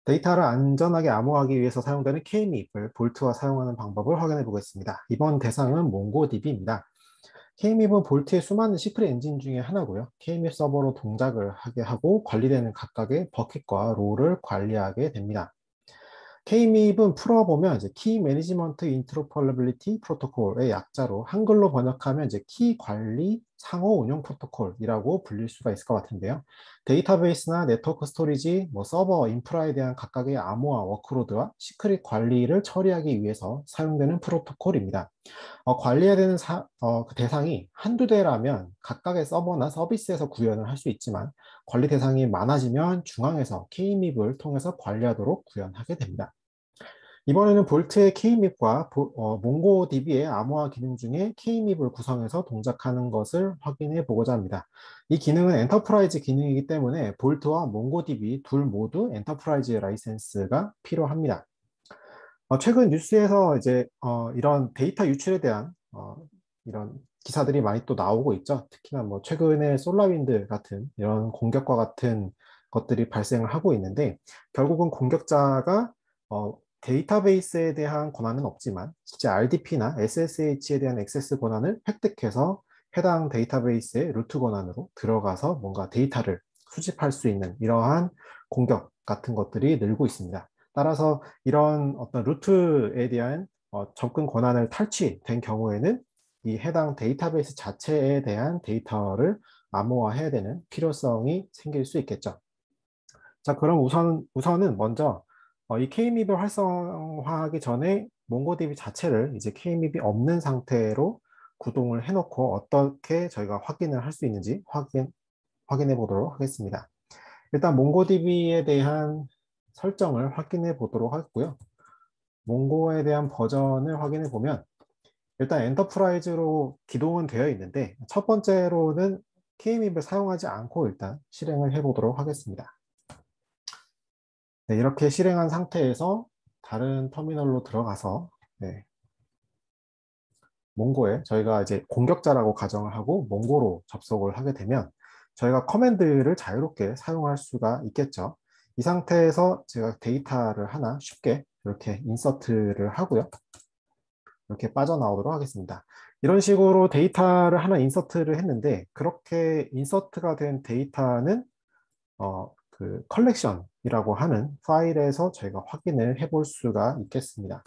데이터를 안전하게 암호화하기 위해서 사용되는 K-밉을 볼트와 사용하는 방법을 확인해 보겠습니다. 이번 대상은 몽고DB입니다. K-밉은 볼트의 수많은 시크릿 엔진 중에 하나고요. K-밉 서버로 동작을 하게 하고 관리되는 각각의 버킷과 롤을 관리하게 됩니다. K-밉은 풀어보면 이제 키 매니지먼트 인터로퍼러빌리티 프로토콜의 약자로 한글로 번역하면 이제 키 관리 상호 운용 프로토콜이라고 불릴 수가 있을 것 같은데요. 데이터베이스나 네트워크 스토리지, 서버 인프라에 대한 각각의 암호화 워크로드와 시크릿 관리를 처리하기 위해서 사용되는 프로토콜입니다. 관리해야 되는 그 대상이 한두 대라면 각각의 서버나 서비스에서 구현을 할 수 있지만 관리 대상이 많아지면 중앙에서 K-밉을 통해서 관리하도록 구현하게 됩니다. 이번에는 볼트의 K-밉과 몽고DB의 암호화 기능 중에 K-밉을 구성해서 동작하는 것을 확인해 보고자 합니다. 이 기능은 엔터프라이즈 기능이기 때문에 볼트와 몽고DB 둘 모두 엔터프라이즈 라이센스가 필요합니다. 최근 뉴스에서 이제 이런 데이터 유출에 대한 이런 기사들이 많이 또 나오고 있죠. 특히나 뭐 최근에 솔라윈드 같은 이런 공격과 같은 것들이 발생을 하고 있는데 결국은 공격자가 데이터베이스에 대한 권한은 없지만 실제 RDP나 SSH에 대한 액세스 권한을 획득해서 해당 데이터베이스의 루트 권한으로 들어가서 뭔가 데이터를 수집할 수 있는 이러한 공격 같은 것들이 늘고 있습니다. 따라서 이런 어떤 루트에 대한 접근 권한을 탈취된 경우에는 이 해당 데이터베이스 자체에 대한 데이터를 암호화해야 되는 필요성이 생길 수 있겠죠. 자, 그럼 우선은 먼저 이 K-밉을 활성화하기 전에 몽고DB 자체를 이제 K-밉이 없는 상태로 구동을 해놓고 어떻게 저희가 확인을 할 수 있는지 확인해 보도록 하겠습니다. 일단 몽고DB에 대한 설정을 확인해 보도록 하겠고요. 몽고에 대한 버전을 확인해 보면 일단 엔터프라이즈로 기동은 되어 있는데 첫 번째로는 K-밉을 사용하지 않고 일단 실행을 해 보도록 하겠습니다. 네, 이렇게 실행한 상태에서 다른 터미널로 들어가서 몽고에 저희가 이제 공격자라고 가정을 하고 몽고로 접속을 하게 되면 저희가 커맨드를 자유롭게 사용할 수가 있겠죠. 이 상태에서 제가 데이터를 하나 쉽게 이렇게 인서트를 하고요. 이렇게 빠져나오도록 하겠습니다. 이런 식으로 데이터를 하나 인서트를 했는데 그렇게 인서트가 된 데이터는 그 컬렉션이라고 하는 파일에서 저희가 확인을 해볼 수가 있겠습니다.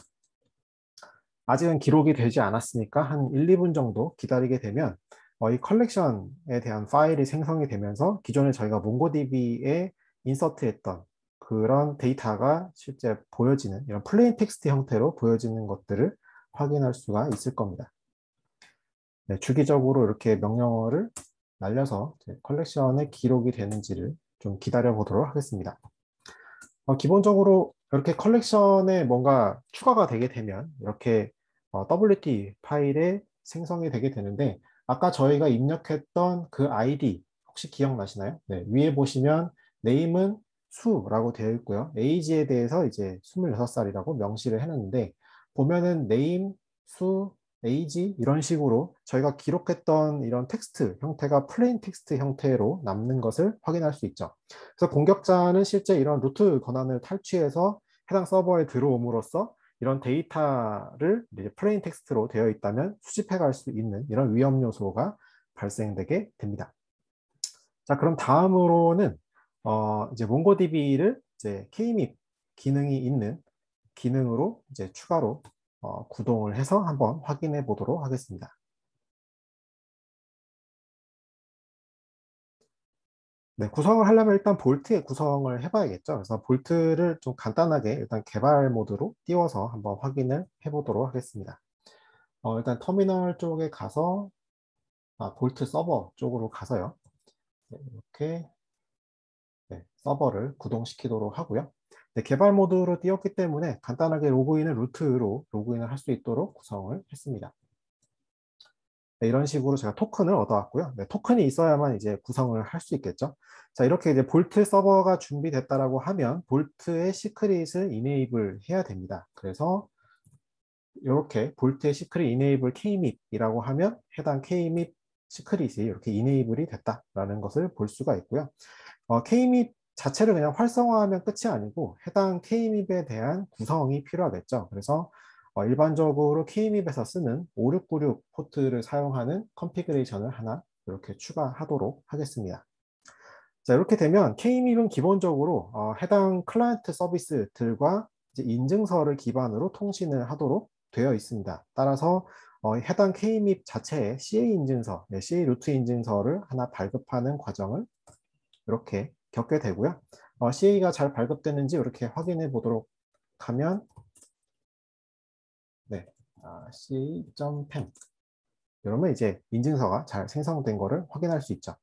아직은 기록이 되지 않았으니까 한 1, 2분 정도 기다리게 되면 이 컬렉션에 대한 파일이 생성이 되면서 기존에 저희가 몽고DB에 인서트했던 그런 데이터가 실제 보여지는 이런 플레인 텍스트 형태로 보여지는 것들을 확인할 수가 있을 겁니다. 네, 주기적으로 이렇게 명령어를 날려서 컬렉션에 기록이 되는지를 좀 기다려 보도록 하겠습니다. 기본적으로 이렇게 컬렉션에 뭔가 추가가 되게 되면 이렇게 WT 파일에 생성이 되게 되는데 아까 저희가 입력했던 그 아이디 혹시 기억나시나요? 네, 위에 보시면 네임은 수라고 되어 있고요. 에이지에 대해서 이제 26살이라고 명시를 해놨는데 보면은 네임, 수, 에이지 이런 식으로 저희가 기록했던 이런 텍스트 형태가 플레인 텍스트 형태로 남는 것을 확인할 수 있죠. 그래서 공격자는 실제 이런 루트 권한을 탈취해서 해당 서버에 들어옴으로써 이런 데이터를 이제 플레인 텍스트로 되어 있다면 수집해 갈 수 있는 이런 위험 요소가 발생되게 됩니다. 자, 그럼 다음으로는 이제 몽고DB를 이제 K-밉 기능이 있는 기능으로 이제 추가로 구동을 해서 한번 확인해 보도록 하겠습니다. 네, 구성을 하려면 일단 볼트의 구성을 해봐야겠죠. 그래서 볼트를 좀 간단하게 일단 개발 모드로 띄워서 한번 확인을 해보도록 하겠습니다. 일단 터미널 쪽에 가서 볼트 서버 쪽으로 가서요. 네, 이렇게 서버를 구동시키도록 하고요. 네, 개발 모드로 띄웠기 때문에 간단하게 로그인을 루트로 로그인을 할 수 있도록 구성을 했습니다. 네, 이런 식으로 제가 토큰을 얻어왔고요. 네, 토큰이 있어야만 이제 구성을 할 수 있겠죠. 자, 이렇게 이제 볼트 서버가 준비됐다라고 하면 볼트의 시크릿을 이네이블 해야 됩니다. 그래서 이렇게 볼트의 시크릿 이네이블 K-밉이라고 하면 해당 K-밉 시크릿이 이렇게 이네이블이 됐다라는 것을 볼 수가 있고요. K-밉 자체를 그냥 활성화하면 끝이 아니고 해당 K립에 대한 구성이 필요하겠죠. 그래서 일반적으로 K립에서 쓰는 5696 포트를 사용하는 컨피그레이션을 하나 이렇게 추가하도록 하겠습니다. 자, 이렇게 되면 K립은 기본적으로 해당 클라이언트 서비스들과 이제 인증서를 기반으로 통신을 하도록 되어 있습니다. 따라서 해당 K립 자체의 CA 인증서, CA 루트 인증서를 하나 발급하는 과정을 이렇게 겪게 되고요. CA가 잘 발급되는지 이렇게 확인해 보도록 하면 네, CA.pem 이러면 이제 인증서가 잘 생성된 거를 확인할 수 있죠.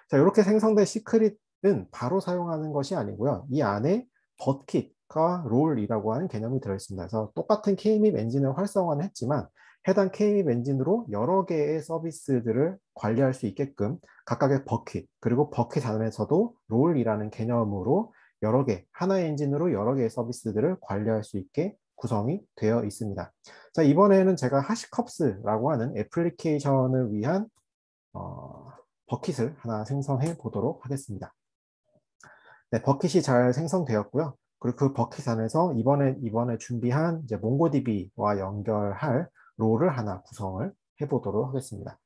자, 이렇게 생성된 시크릿은 바로 사용하는 것이 아니고요. 이 안에 버킷과 롤이라고 하는 개념이 들어있습니다. 그래서 똑같은 K립 엔진을 활성화는 했지만 해당 K립 엔진으로 여러 개의 서비스들을 관리할 수 있게끔 각각의 버킷, 그리고 버킷 안에서도 롤이라는 개념으로 여러 개, 하나의 엔진으로 여러 개의 서비스들을 관리할 수 있게 구성이 되어 있습니다. 자, 이번에는 제가 하시컵스라고 하는 애플리케이션을 위한 버킷을 하나 생성해 보도록 하겠습니다. 네, 버킷이 잘 생성되었고요. 그리고 그 버킷 안에서 이번에 준비한 이제 몽고DB와 연결할 롤을 하나 구성을 해 보도록 하겠습니다.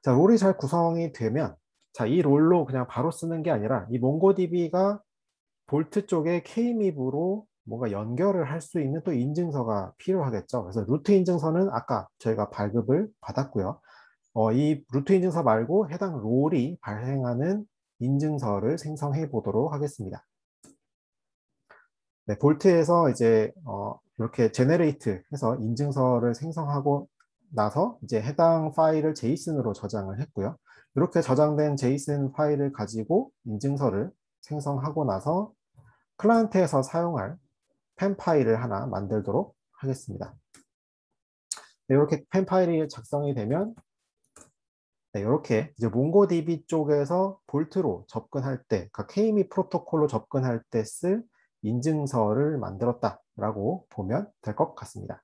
자, 롤이 잘 구성이 되면 자, 이 롤로 그냥 바로 쓰는 게 아니라 이 몽고DB가 볼트 쪽에 K립으로 뭔가 연결을 할 수 있는 또 인증서가 필요하겠죠. 그래서 루트 인증서는 아까 저희가 발급을 받았고요. 이 루트 인증서 말고 해당 롤이 발행하는 인증서를 생성해 보도록 하겠습니다. 네, 볼트에서 이제 이렇게 제네레이트 해서 인증서를 생성하고 나서 이제 해당 파일을 제이슨으로 저장을 했고요. 이렇게 저장된 제이슨 파일을 가지고 인증서를 생성하고 나서 클라이언트에서 사용할 펜 파일을 하나 만들도록 하겠습니다. 네, 이렇게 펜 파일이 작성이 되면 네, 이렇게 이제 몽고DB 쪽에서 볼트로 접근할 때, 그러니까 KME 프로토콜로 접근할 때 쓸 인증서를 만들었다라고 보면 될 것 같습니다.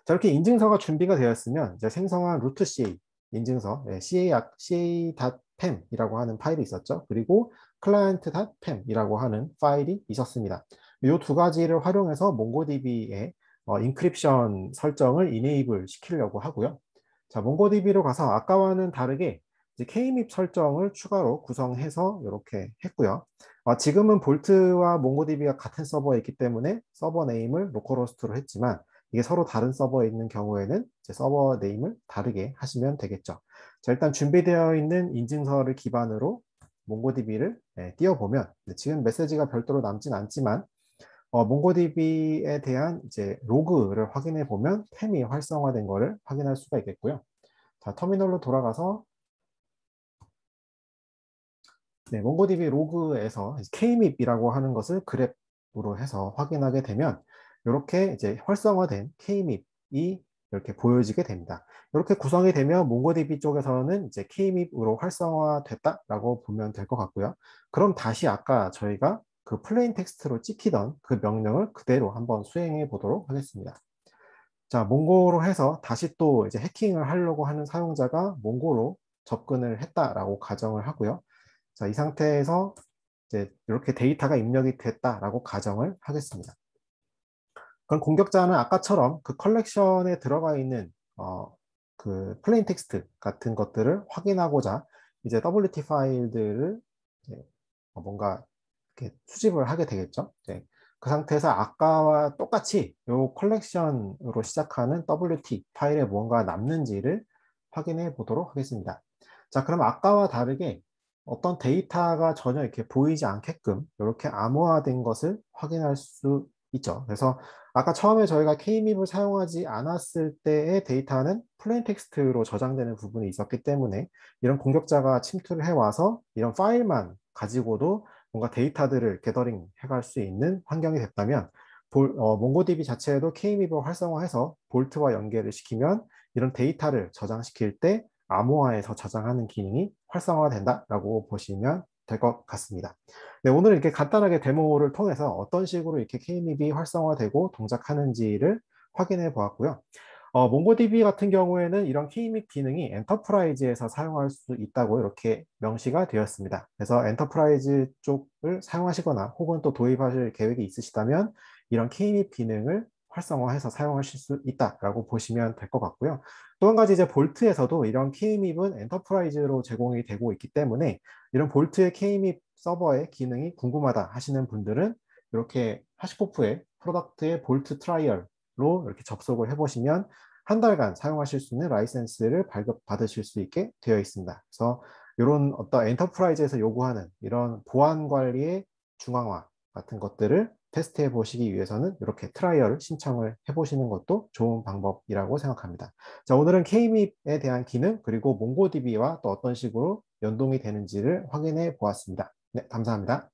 자, 이렇게 인증서가 준비가 되었으면 이제 생성한 루트 CA 인증서, ca.pem이라고 하는 파일이 있었죠. 그리고 client.pem이라고 하는 파일이 있었습니다. 이 두 가지를 활용해서 몽고DB의 인크립션 설정을 이네이블 시키려고 하고요. 자, 몽고DB로 가서 아까와는 다르게 이제 K립 설정을 추가로 구성해서 이렇게 했고요. 지금은 볼트와 몽고DB가 같은 서버에 있기 때문에 서버 네임을 로컬호스트로 했지만 이게 서로 다른 서버에 있는 경우에는 이제 서버 네임을 다르게 하시면 되겠죠. 자, 일단 준비되어 있는 인증서를 기반으로 몽고DB를 띄워보면 지금 메시지가 별도로 남진 않지만 몽고DB에 대한 이제 로그를 확인해 보면 팸이 활성화된 것을 확인할 수가 있겠고요. 자, 터미널로 돌아가서 네, 몽고DB 로그에서 Kmip이라고 하는 것을 그래프로 해서 확인하게 되면 이렇게 이제 활성화된 Kmip이 이렇게 보여지게 됩니다. 이렇게 구성이 되면 몽고DB 쪽에서는 이제 Kmip으로 활성화됐다라고 보면 될 것 같고요. 그럼 다시 아까 저희가 그 플레인 텍스트로 찍히던 그 명령을 그대로 한번 수행해 보도록 하겠습니다. 자, 몽고로 해서 다시 또 이제 해킹을 하려고 하는 사용자가 몽고로 접근을 했다라고 가정을 하고요. 자, 이 상태에서 이제 이렇게 데이터가 입력이 됐다라고 가정을 하겠습니다. 그럼 공격자는 아까처럼 그 컬렉션에 들어가 있는 그 플레인 텍스트 같은 것들을 확인하고자 이제 WT 파일들을 이제 뭔가 이렇게 수집을 하게 되겠죠. 이제 그 상태에서 아까와 똑같이 이 컬렉션으로 시작하는 WT 파일에 무언가 남는지를 확인해 보도록 하겠습니다. 자, 그럼 아까와 다르게 어떤 데이터가 전혀 이렇게 보이지 않게끔 이렇게 암호화된 것을 확인할 수 있죠. 그래서 아까 처음에 저희가 Kmip을 사용하지 않았을 때의 데이터는 플레인 텍스트로 저장되는 부분이 있었기 때문에 이런 공격자가 침투를 해와서 이런 파일만 가지고도 뭔가 데이터들을 게더링 해갈 수 있는 환경이 됐다면 몽고DB 자체에도 Kmip을 활성화해서 볼트와 연결을 시키면 이런 데이터를 저장시킬 때 암호화해서 저장하는 기능이 활성화된다라고 보시면 될 것 같습니다. 네, 오늘 이렇게 간단하게 데모를 통해서 어떤 식으로 이렇게 Kmip이 활성화되고 동작하는지를 확인해 보았고요. 몽고DB 같은 경우에는 이런 K립 기능이 엔터프라이즈에서 사용할 수 있다고 이렇게 명시가 되었습니다. 그래서 엔터프라이즈 쪽을 사용하시거나 혹은 또 도입하실 계획이 있으시다면 이런 K립 기능을 활성화해서 사용하실 수 있다라고 보시면 될 것 같고요. 또 한 가지 이제 볼트에서도 이런 K립은 엔터프라이즈로 제공이 되고 있기 때문에 이런 볼트의 K립 서버의 기능이 궁금하다 하시는 분들은 이렇게 하시코프의 프로덕트의 볼트 트라이얼로 이렇게 접속을 해보시면 한 달간 사용하실 수 있는 라이센스를 발급받으실 수 있게 되어 있습니다. 그래서 이런 어떤 엔터프라이즈에서 요구하는 이런 보안 관리의 중앙화 같은 것들을 테스트해 보시기 위해서는 이렇게 트라이얼을 신청을 해보시는 것도 좋은 방법이라고 생각합니다. 자, 오늘은 K립에 대한 기능 그리고 몽고DB와 또 어떤 식으로 연동이 되는지를 확인해 보았습니다. 네, 감사합니다.